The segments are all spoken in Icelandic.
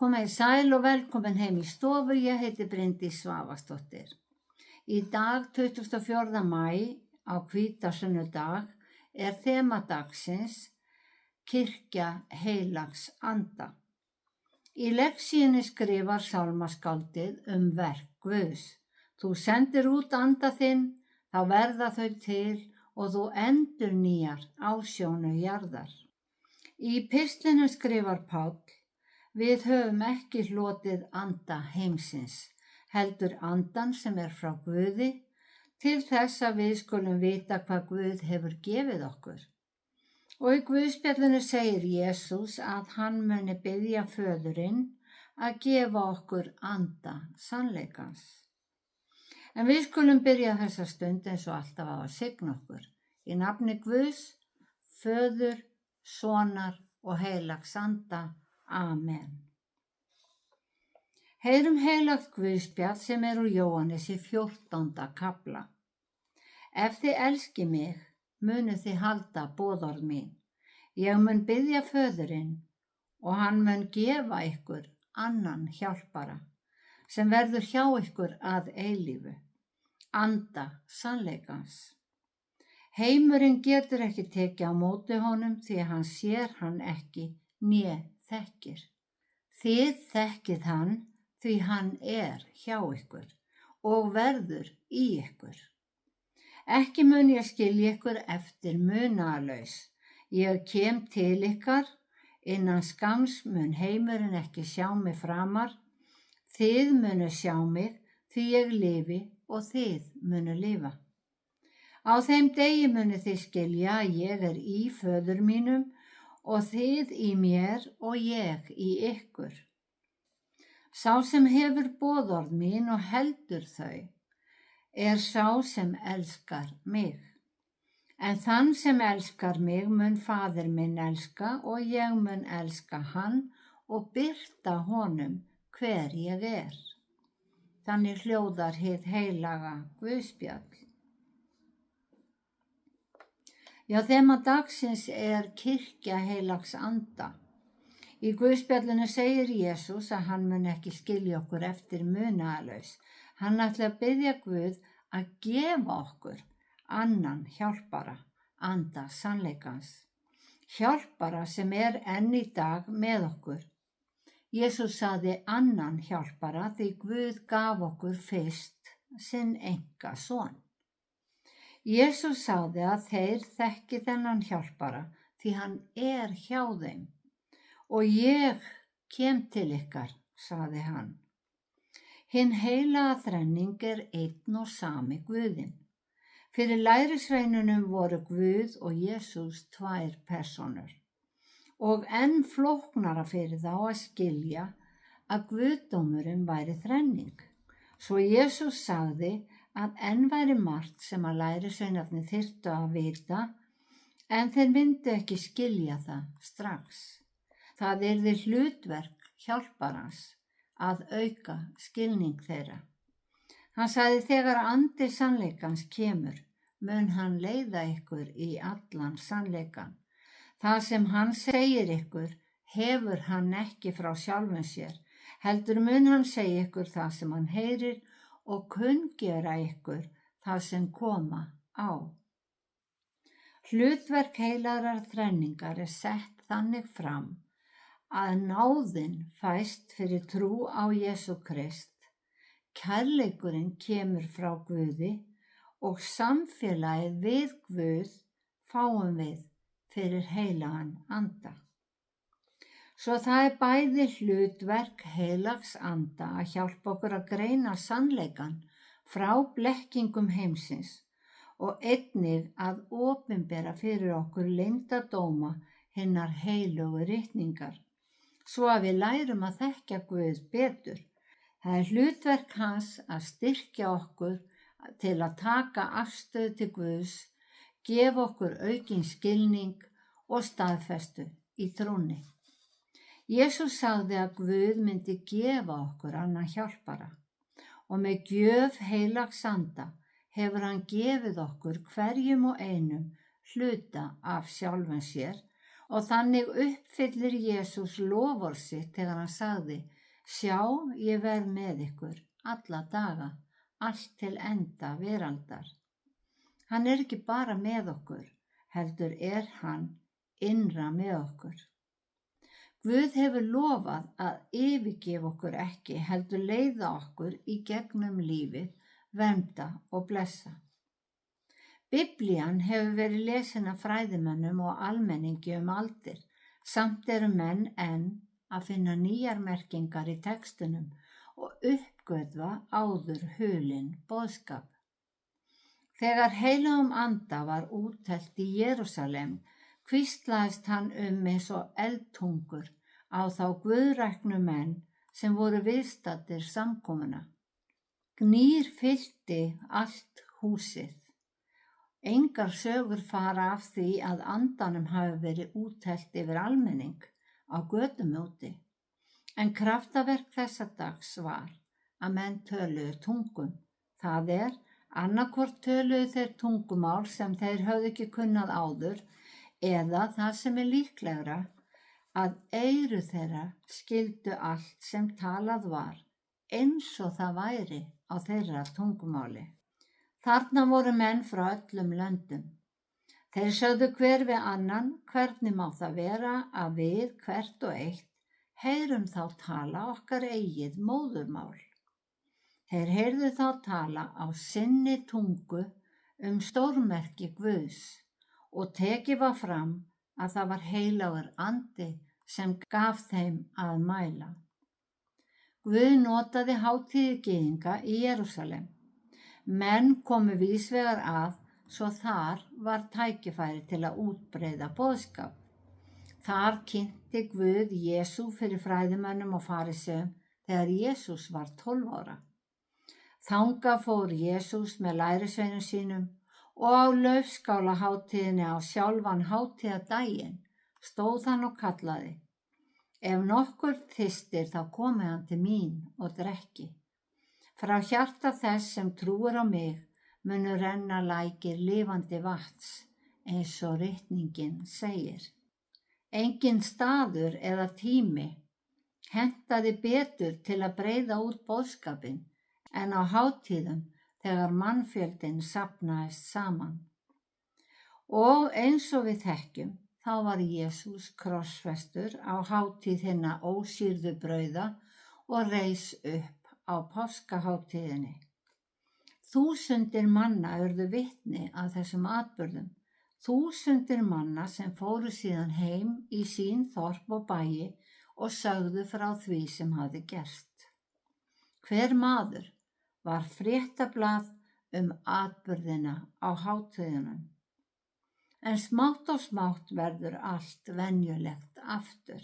Komið sæl og velkomin heim í stofu, ég heiti Bryndís Svavarsdóttir. Í dag 24. maí á hvítasunnudag er þema dagsins Kirkja heilags anda. Í lexíunni skrifar sálmaskáldið verk Guðs. Þú sendir út anda þinn, þá verða þau til og þú endurnýjar ásjónu jarðar. Í pistlinu skrifar Páll: Við höfum ekki hlotið anda heimsins, heldur andan sem er frá Guði, til þess að við skulum vita hvað Guð hefur gefið okkur. Og í Guðspjallinu segir Jesús að hann muni biðja Föðurinn að gefa okkur anda sannleikans. En við skulum byrja þessa stund eins og alltaf á að signa okkur. Í nafni Guðs, Föður, Sonar og heilags anda. Amen. Heyrum heilagt Guðspjall sem er úr Jóhannesi 14. kafla. Ef þið elski mig, munu þið halda boðorð mín. Ég mun biðja Föðurinn og hann mun gefa ykkur annan hjálpara, sem verður hjá ykkur að eilífu, anda sannleikans. Heimurinn getur ekki tekið á móti honum því hann sér hann ekki né þekkir. Þið þekkið hann því hann er hjá ykkur og verður í ykkur. Ekki mun ég skilja ykkur eftir munaðarlaus. Ég kem til ykkar, innan skamms mun heimurinn ekki sjá mig framar. Þið munu sjá mig því ég lifi og þið munu lifa. Á þeim degi munu þið skilja að ég er í Föður mínum og þið í mér og ég í ykkur. Sá sem hefur boðorð mín og heldur þau, er sá sem elskar mig. En þann sem elskar mig mun Faðir minn elska og ég mun elska hann og birta honum hver ég er. Þannig hljóðar hið heilaga Guðspjall. Já, þema dagsins er kirkja heilags anda. Í Guðspjallinu segir Jesús að hann mun ekki skilja okkur eftir munaðarlaus. Hann ætlar að biðja Guð að gefa okkur annan hjálpara, anda sannleikans. Hjálpara sem er enn í dag með okkur. Jesús sagði annan hjálpara því Guð gaf okkur fyrst sinn einkason. Jesús sagði að þeir þekki þennan hjálpara því hann er hjá þeim. Og ég kem til ykkar, sagði hann. Hinn heilaga þrenning er einn og sami Guðinn. Fyrir lærisveinunum voru Guð og Jesús tvær persónur. Og enn flóknara fyrir þá að skilja að guðdómurinn væri þrenning. Svo Jesús sagði að enn væri margt sem að lærisveinarnir þyrftu að vita, en þeir myndu ekki skilja það strax. Það yrði hlutverk hjálparans að auka skilning þeirra. Hann sagði þegar andi sannleikans kemur, mun hann leiða ykkur í allan sannleikan. Það sem hann segir ykkur hefur hann ekki frá sjálfum sér, heldur mun hann segja ykkur það sem hann heyrir og kunngera ykkur það sem koma á. Hlutverk heilagrar þrenningar er sett þannig fram að náðin fæst fyrir trú á Jesú Krist, kærleikurinn kemur frá Guði og samfélagið við Guð fáum við fyrir heilagan anda. Svo það er bæði hlutverk heilags anda að hjálpa okkur að greina sannleikan frá blekkingum heimsins og einnig að opinbera fyrir okkur leyndardóma hinnar heilugu ritningar, svo að við lærum að þekkja Guð betur. Það er hlutverk hans að styrkja okkur til að taka afstöðu til Guðs, gefa okkur aukinn skilning og staðfestu í trúnni. Jesús sagði að Guð myndi gefa okkur annan hjálpara og með gjöf heilags anda hefur hann gefið okkur hverjum og einum hluta af sjálfum sér Og þannig uppfyllir Jesús loforð sitt þegar hann sagði: sjá, ég verð með ykkur alla daga, allt til enda veraldar. Hann er ekki bara með okkur, heldur er hann innra með okkur. Guð hefur lofað að yfirgefa okkur ekki, heldur leiða okkur í gegnum lífið, vernda og blessa. Biblían hefur verið lesin af fræðimönnum og almenningi aldir, samt eru menn enn að finna nýjar merkingar í textunum og uppgötva áður hulinn boðskap. Þegar heilagum anda var útelt í Jerúsalem, hvíslaðist hann eins og eldtungur á þá guðræknu menn sem voru viðstaddir samkomuna. Gnýr fyllti allt húsið. Engar sögur fara af því að andanum hafi verið útelt yfir almenning á götum úti. En kraftaverk þessa dags var að menn töluðu tungum. Það er, annaðhvort töluðu þeir tungumál sem þeir höfðu ekki kunnað áður, eða það sem er líklegra, að eyru þeirra skildu allt sem talað var, eins og það væri á þeirra tungumáli. Þarna voru menn frá öllum löndum. Þeir sögðu hver við annan: hvernig má það vera að við hvert og eitt heyrum þá tala okkar eigið móðurmál. Þeir heyrðu þá tala á sinni tungu stórmerki Guðs og tekið var fram að það var heilagur andi sem gaf þeim að mæla. Guð notaði hátíð gyðinga í Jerúsalem. Menn komu víðsvegar að, svo þar var tækifæri til að útbreiða boðskap. Þar kynnti Guð Jesú fyrir fræðimönnum og fariseum þegar Jesús var 12 ára. Þangað fór Jesús með lærisveinum sínum og á laufskálahátíðinni á sjálfan hátíðardaginn stóð hann og kallaði: ef nokkur þyrstir þá komi hann til mín og drekki. Frá hjarta þess sem trúir á mig munu renna lækir lifandi vatns, eins og ritningin segir. Enginn staður eða tími hentaði betur til að breiða út boðskapinn en á hátíðum þegar mannfjöldinn safnaðist saman. Og eins og við þekkjum, þá var Jesús krossfestur á hátíð hinna ósýrðu brauða og reis upp á páskahátíðinni. Þúsundir manna urðu vitni að þessum atburðum. Þúsundir manna sem fóru síðan heim í sín þorp og bæi og sögðu frá því sem hafði gerst. Hver maður var fréttablað atburðina á hátíðunum. En smátt og smátt verður allt venjulegt aftur.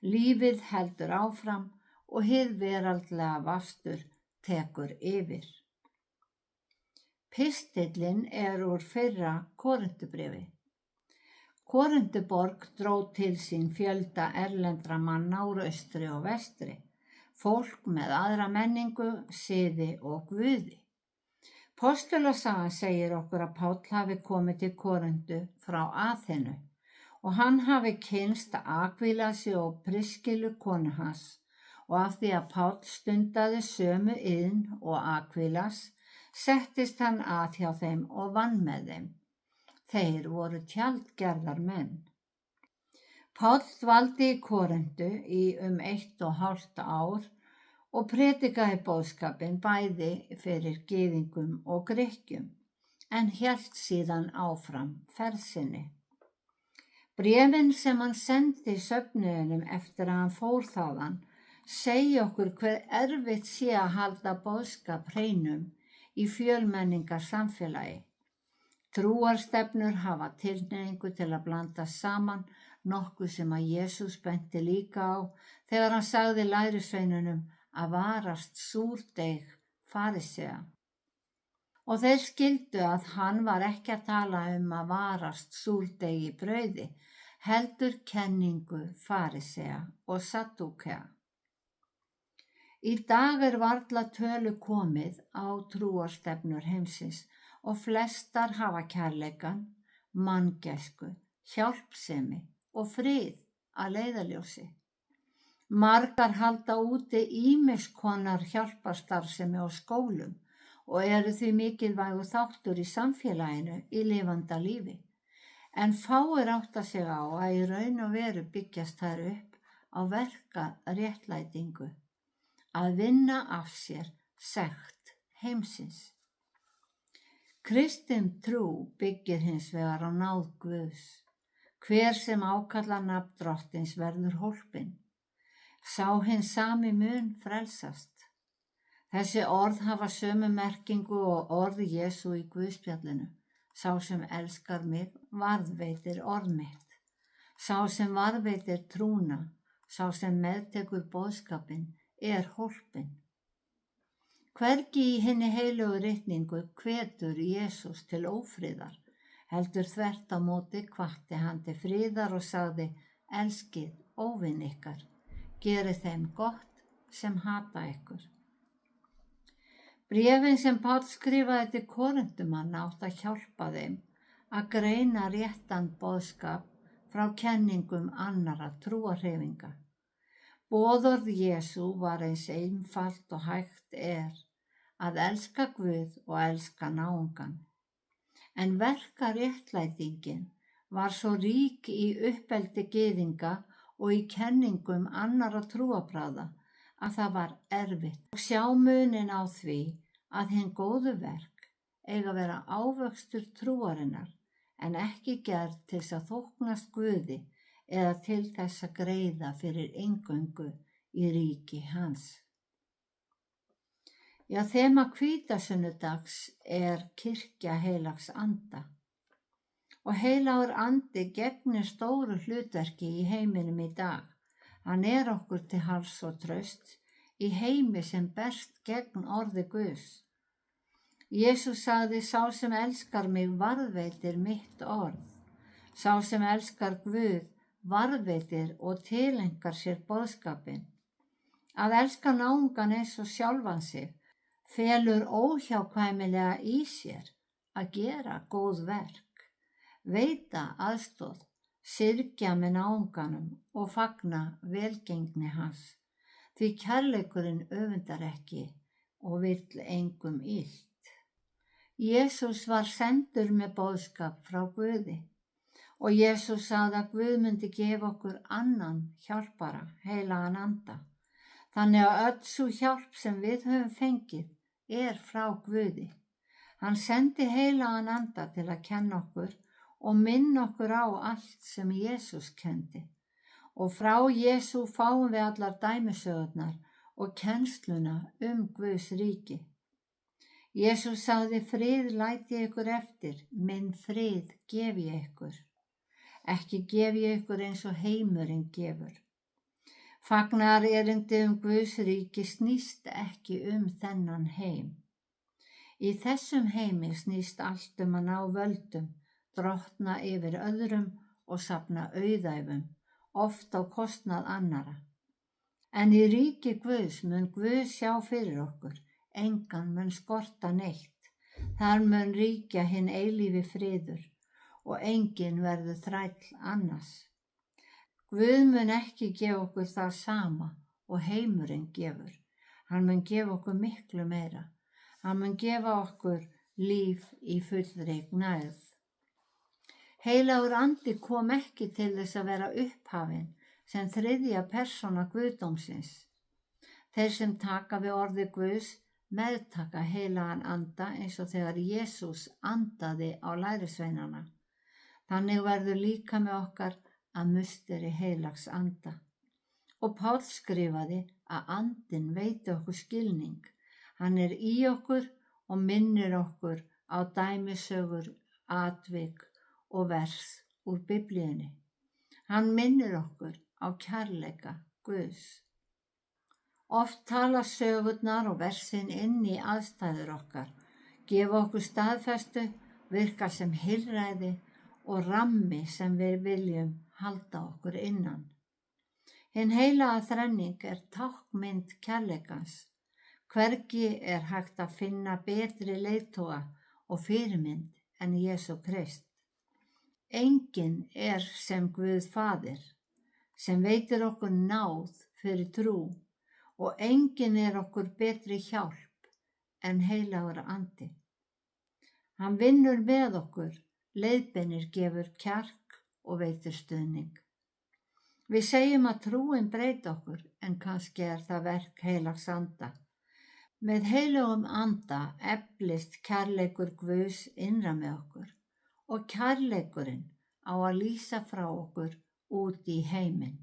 Lífið heldur áfram og hið veraldlega vastur tekur yfir. Pistillinn er úr fyrra Korintubréfi. Korintuborg dró til sín fjölda erlendra manna úr austri og vestri, fólk með aðra menningu, siði og guði. Postulasagan segir okkur að Páll hafi komið til Korintu frá Aþenu og hann hafi kynnst Akvílasi og Priskilu konu hans, og af því að Páll stundaði sömu iðn og Akvílas, settist hann að hjá þeim og vann með þeim. Þeir voru tjaldgerðar menn. Páll dvaldi í Korintu í 1,5 ár og predikaði boðskapinn bæði fyrir gyðingum og Grikkjum, en hélt síðan áfram ferð sinni. Bréfin sem hann sendi söfnuðinum eftir að hann fór þaðan segja okkur hver erfitt sé að halda boðskap hreinum í fjölmenningar samfélagi. Trúarstefnur hafa tilhneigingu til að blanda saman, nokkuð sem að Jesús benti líka á þegar hann sagði lærisveinunum að varast súrdeig farisea. Og þeir skildu að hann var ekki að tala að varast súrdeig í brauði, heldur kenningu farisea og saddúkea. Í dag er varla tölu komið á trúarstefnur heimsins og flestar hafa kærleikann, manngæsku, hjálpsemi og frið að leiðarljósi. Margar halda úti ýmiss konar hjálparstarfsemi á skólum og eru því mikilvægur þáttur í samfélaginu í lifanda lífi. En fáir átta sig á að í raun og veru byggjast þær upp á verka réttlætingu, að vinna af sér sekt heimsins. Kristin trú byggir hins vegar á náð Guðs. Hver sem ákallar nafn Drottins verður hólpinn. Sá hinn sami mun frelsast. Þessi orð hafa sömu merkingu og orð Jesú í Guðspjallinu. Sá sem elskar mig varðveitir orð mitt. Sá sem varðveitir trúna, sá sem meðtekur boðskapinn hólpinn. Hvergi í hinni heilögu ritningu hvetur Jesús til ófriðar, heldur þvert á móti hvatti hann til friðar og sagði: elskið óvini ykkar, gerið þeim gott sem hata ykkur. Bréfin sem Páll skrifaði til Korintumanna átt að hjálpa þeim að greina réttan boðskap frá kenningum annarra trúarhreyfinga. Boðorð Jesú var eins einfalt og hægt að elska Guð og elska náungan. En verka réttlætingin var svo rík í uppeldi gyðinga og í kenningum annarra trúarbragða að það var erfitt. Og sjá munin á því að hinn góðu verk eiga að vera ávöxtur trúarinnar en ekki gerð til þess að þóknast Guði eða til þess að greiða fyrir inngöngu í ríki hans. Já, þema hvítasunnudags kirkja heilags anda. Og heilagur andi gegnir stóru hlutverki í heiminum í dag. Hann okkur til hals og traust í heimi sem berst gegn orði Guðs. Jesús sagði: sá sem elskar mig varðveitir mitt orð. Sá sem elskar Guð varðveitir og tileinkar sér boðskapinn. Að elska náungan eins og sjálfan sig felur óhjákvæmilega í sér að gera góð verk, veita aðstoð, syrgja með náunganum og fagna velgengni hans, því kærleikurinn öfundar ekki og vill engum illt. Jesús var sendur með boðskap frá Guði og Jesús sagði að Guð myndi gefa okkur annan hjálpara, heilagan anda. Þannig að öll sú hjálp sem við höfum fengið frá Guði. Hann sendi heilagan anda til að kenna okkur og minna okkur á allt sem Jesús kenndi. Og frá Jesú fáum við allar dæmisögurnar og kennsluna Guðs ríki. Jesús sagði: frið læt ég ykkur eftir, minn frið gef ég ykkur. Ekki gef ég ykkur eins og heimurinn gefur. Fagnaðarerindi Guðs ríki snýst ekki þennan heim. Í þessum heimi snýst allt að ná völdum, drottna yfir öðrum og safna auðæfum, oft á kostnað annara. En í ríki Guðs mun Guð sjá fyrir okkur, engan mun skorta neitt. Þar mun ríkja hinn eilífi friður og enginn verður þræll annars. Guð mun ekki gefa okkur það sama og heimurinn gefur. Hann mun gefa okkur miklu meira. Hann mun gefa okkur líf í fullri gnægð. Heilagur andi kom ekki til þess að vera upphafinn sem þriðja persóna guðdómsins. Þeir sem taka við orði Guðs meðtaka heilagan anda eins og þegar Jesús andaði á lærisveinana. Þannig verður líka með okkar að musteri heilags anda. Og Páll skrifaði að andinn veiti okkur skilning. Hann í okkur og minnir okkur á dæmisögur, atvik og vers úr Biblíunni. Hann minnir okkur á kærleika Guðs. Oft tala sögurnar og versin inn í aðstæður okkar, gefa okkur staðfestu, virka sem heilræði og rammi sem við viljum halda okkur innan. Hinn heilaga þrenning táknmynd kærleikans. Hvergi hægt að finna betri leiðtoga og fyrirmynd en Jesú Krist. Enginn er sem Guð Faðir, sem veitir okkur náð fyrir trú, og enginn er okkur betri hjálp en heilagur andi. Hann vinnur með okkur, leiðbeinir, gefur kjark og veitir stuðning. Við segjum að trúin breyti okkur, en kannski er það verk heilags anda. Með heilagum anda eflist kærleikur Guðs innra með okkur og kærleikurinn á að lýsa frá okkur út í heiminn.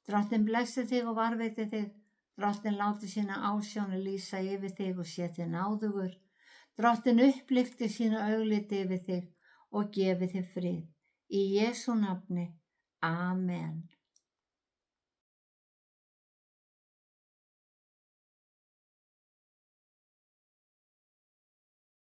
Drottinn blessi þig og varveiti þig. Drottinn láti sína ásjón lýsa yfir þig og sé þig náðugur. Drottinn upplyfti sína augliti yfir þig og gefi þig frið. Í Jesú nafni. Amen.